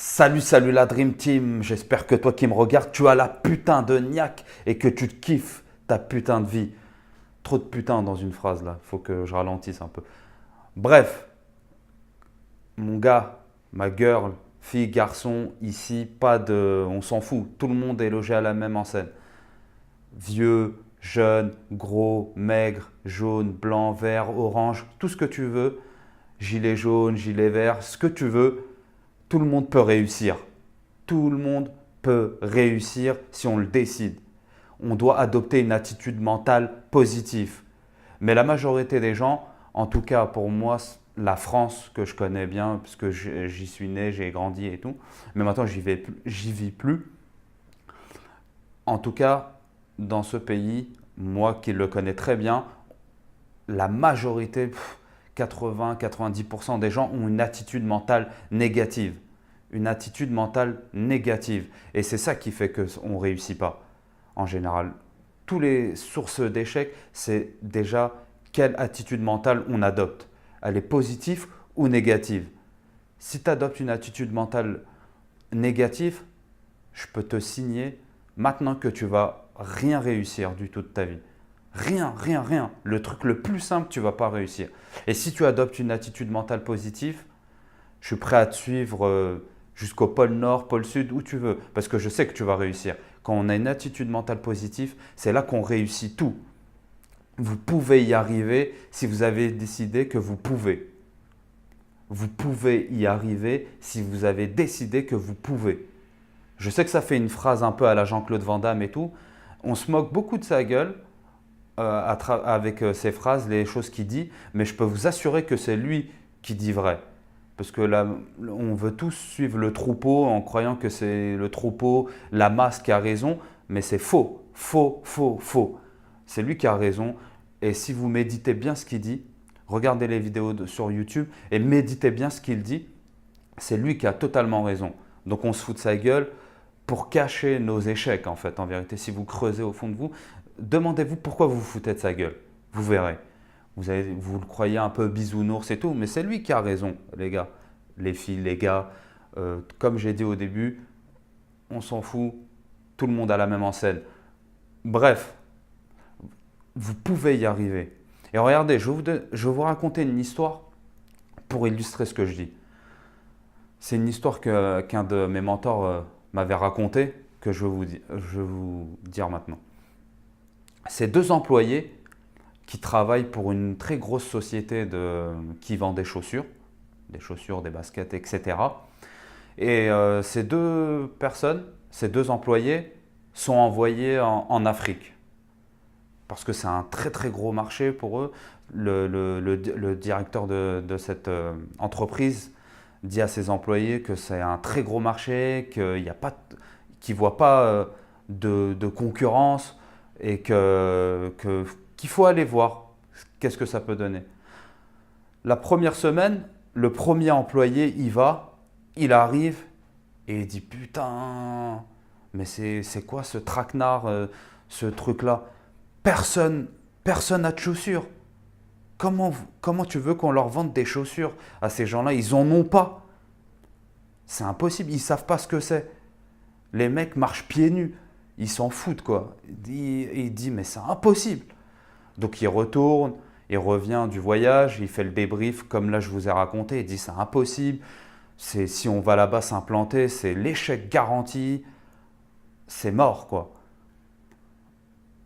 Salut, salut la Dream Team. J'espère que toi qui me regardes, tu as la putain de niaque et que tu kiffes ta putain de vie. Trop de putain dans une phrase là. Faut que je ralentisse un peu. Bref, mon gars, ma girl, fille, garçon, ici, pas de. On s'en fout. Tout le monde est logé à la même enseigne. Vieux, jeune, gros, maigre, jaune, blanc, vert, orange, tout ce que tu veux. Gilet jaune, gilet vert, ce que tu veux. Tout le monde peut réussir. Tout le monde peut réussir si on le décide. On doit adopter une attitude mentale positive. Mais la majorité des gens, en tout cas pour moi, la France que je connais bien, puisque j'y suis né, j'ai grandi et tout, mais maintenant j'y vis plus. En tout cas, dans ce pays, moi qui le connais très bien, la majorité, 80-90% des gens ont une attitude mentale négative. Une attitude mentale négative. Et c'est ça qui fait qu'on ne réussit pas, en général. Tous les sources d'échecs, c'est déjà quelle attitude mentale on adopte. Elle est positive ou négative. Si tu adoptes une attitude mentale négative, je peux te signer maintenant que tu vas rien réussir du tout de ta vie. Rien, rien, rien. Le truc le plus simple, tu ne vas pas réussir. Et si tu adoptes une attitude mentale positive, je suis prêt à te suivre jusqu'au pôle Nord, pôle Sud, où tu veux, parce que je sais que tu vas réussir. Quand on a une attitude mentale positive, c'est là qu'on réussit tout. Vous pouvez y arriver si vous avez décidé que vous pouvez. Vous pouvez y arriver si vous avez décidé que vous pouvez. Je sais que ça fait une phrase un peu à la Jean-Claude Van Damme et tout. On se moque beaucoup de sa gueule avec ses phrases, les choses qu'il dit, mais je peux vous assurer que c'est lui qui dit vrai. Parce que là, on veut tous suivre le troupeau en croyant que c'est le troupeau, la masse qui a raison, mais c'est faux, faux, faux, faux. C'est lui qui a raison. Et si vous méditez bien ce qu'il dit, regardez les vidéos sur YouTube et méditez bien ce qu'il dit, c'est lui qui a totalement raison. Donc on se fout de sa gueule pour cacher nos échecs en fait. En vérité, si vous creusez au fond de vous, demandez-vous pourquoi vous vous foutez de sa gueule. Vous verrez. Vous le croyez un peu bisounours et tout, mais c'est lui qui a raison, les gars, les filles, les gars. Comme j'ai dit au début, on s'en fout, tout le monde a la même enseigne. Bref, vous pouvez y arriver. Et regardez, je vais vous raconter une histoire pour illustrer ce que je dis. C'est une histoire qu'un de mes mentors m'avait racontée, que je vais vous dire maintenant. C'est deux employés qui travaille pour une très grosse société qui vend des chaussures, des baskets, etc. Et ces deux personnes, ces deux employés, sont envoyés en Afrique. Parce que c'est un très très gros marché pour eux. Le directeur de cette entreprise dit à ses employés que c'est un très gros marché, qu'il ne voit pas de concurrence et qu'il faut aller voir qu'est-ce que ça peut donner. La première semaine, le premier employé y va, il arrive et il dit putain, mais c'est quoi ce traquenard, ce truc-là? Personne n'a de chaussures. Comment tu veux qu'on leur vende des chaussures à ces gens-là? Ils en ont pas. C'est impossible, ils ne savent pas ce que c'est. Les mecs marchent pieds nus, ils s'en foutent quoi. Il dit mais c'est impossible. Donc il retourne, il revient du voyage, il fait le débrief comme là je vous ai raconté, il dit c'est impossible, si on va là-bas s'implanter, c'est l'échec garanti, c'est mort quoi.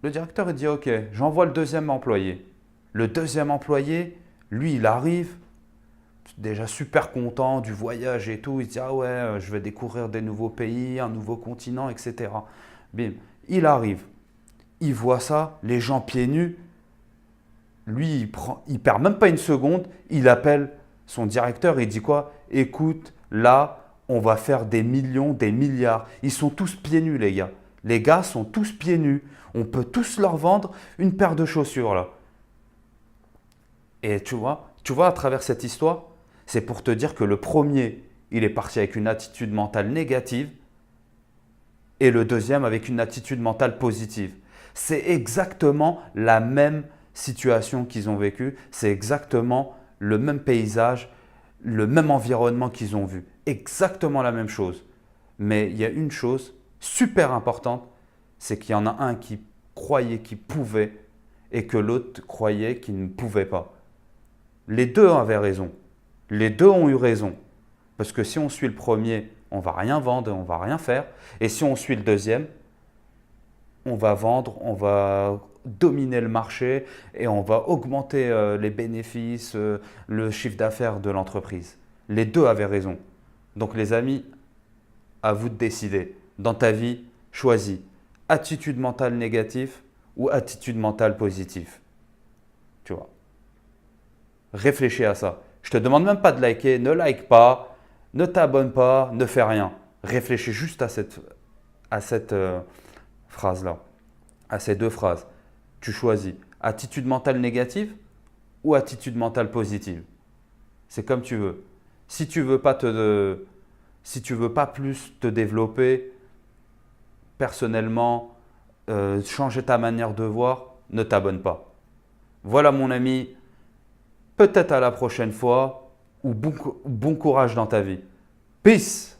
Le directeur il dit ok, j'envoie le deuxième employé. Le deuxième employé, lui il arrive, déjà super content du voyage et tout, il dit ah ouais je vais découvrir des nouveaux pays, un nouveau continent, etc. Bim, il arrive, il voit ça, les gens pieds nus. Lui, il perd même pas une seconde, il appelle son directeur et il dit quoi? Écoute, là, on va faire des millions, des milliards. Ils sont tous pieds nus, les gars. Les gars sont tous pieds nus. On peut tous leur vendre une paire de chaussures, là. Et tu vois, à travers cette histoire, c'est pour te dire que le premier, il est parti avec une attitude mentale négative et le deuxième avec une attitude mentale positive. C'est exactement la même situation qu'ils ont vécue, c'est exactement le même paysage, le même environnement qu'ils ont vu. exactement la même chose. Mais il y a une chose super importante, c'est qu'il y en a un qui croyait qu'il pouvait et que l'autre croyait qu'il ne pouvait pas. Les deux avaient raison. Les deux ont eu raison. Parce que si on suit le premier, on va rien vendre, on va rien faire. Et si on suit le deuxième, on va vendre, on va dominer le marché et on va augmenter les bénéfices, le chiffre d'affaires de l'entreprise. Les deux avaient raison. Donc les amis, à vous de décider. Dans ta vie, choisis attitude mentale négative ou attitude mentale positive. Tu vois. Réfléchis à ça. Je te demande même pas de liker, ne like pas, ne t'abonne pas, ne fais rien. Réfléchis juste à cette phrase-là, à ces deux phrases. Tu choisis attitude mentale négative ou attitude mentale positive. C'est comme tu veux. Si tu veux pas si tu veux pas plus te développer personnellement, changer ta manière de voir, ne t'abonne pas. Voilà mon ami, peut-être à la prochaine fois ou bon courage dans ta vie. Peace!